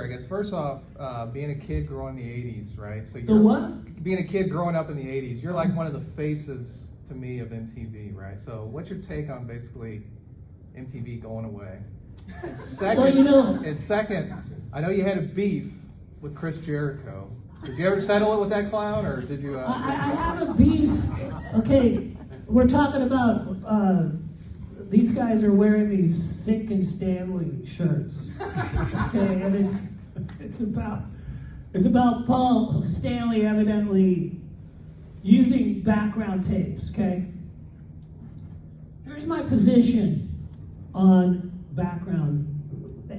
I guess first off, being a kid growing in the 80s, right? So The what? Being a kid growing up in the 80s, you're like one of the faces to me of MTV, right? So what's your take on basically MTV going away? And second, I know you had a beef with Chris Jericho. Did you ever settle it with that clown, or did you? I have a beef. Okay, we're talking about these guys are wearing these Sick and Stanley shirts. Okay, and it's about Paul Stanley evidently using background tapes. Okay, here's my position on background.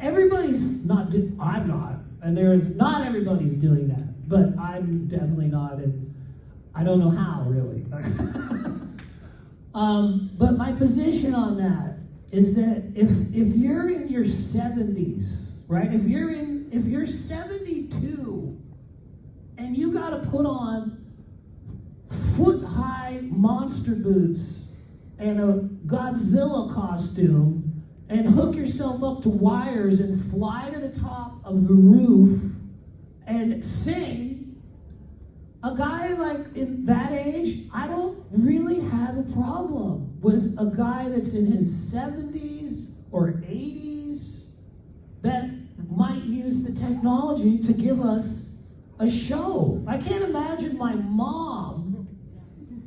Everybody's not. I'm not, and not everybody's doing that, but I'm definitely not, and I don't know how really. But my position on that is that if you're in your 70s, right? If you're 72 and you got to put on foot-high monster boots and a Godzilla costume and hook yourself up to wires and fly to the top of the roof and sing, a guy like in that age, I don't really have a problem with a guy that's in his 70s or 80s that might use the technology to give us a show. I can't imagine my mom,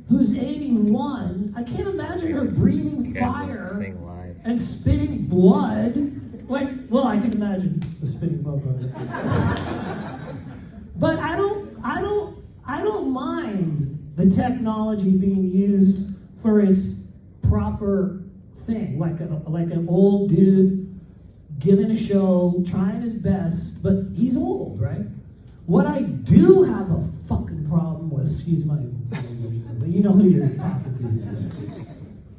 who's 81, I can't imagine her breathing fire and spitting blood. Well, I can imagine the spitting blood. But I don't mind the technology being used for its proper thing, like an old dude giving a show, trying his best, but he's old, right? What I do have a fucking problem with, excuse my language, but you know who you're talking to.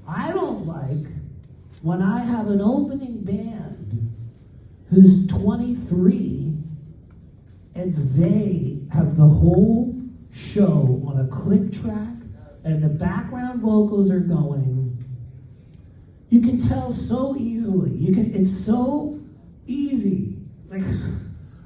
I don't like when I have an opening band who's 23 and they have the whole show on a click track and the background vocals are going. You can tell so easily. It's so easy. Like,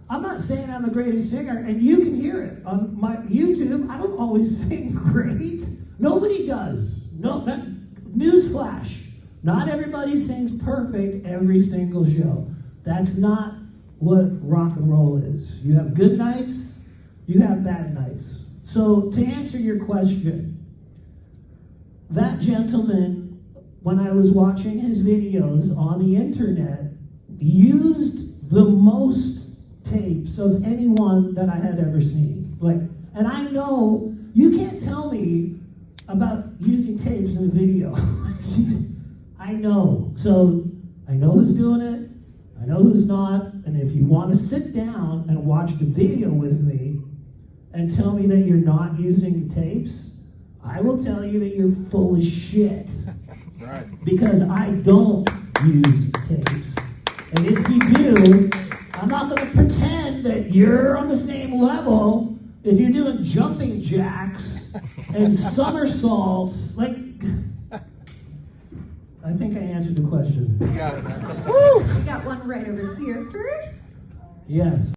I'm not saying I'm the greatest singer, and you can hear it on my YouTube. I don't always sing great. Nobody does. Newsflash. Not everybody sings perfect every single show. That's not what rock and roll is. You have good nights, you have bad nights. So to answer your question, that gentleman, when I was watching his videos on the internet, used the most tapes of anyone that I had ever seen. And I know, you can't tell me about using tapes in a video. I know. So I know who's doing it, I know who's not, and if you want to sit down and watch the video with me and tell me that you're not using tapes, I will tell you that you're full of shit. Right. Because I don't use tapes. And if you do, I'm not going to pretend that you're on the same level if you're doing jumping jacks and somersaults. I think I answered the question. You got it, man. Woo! We got one right over here first. Yes.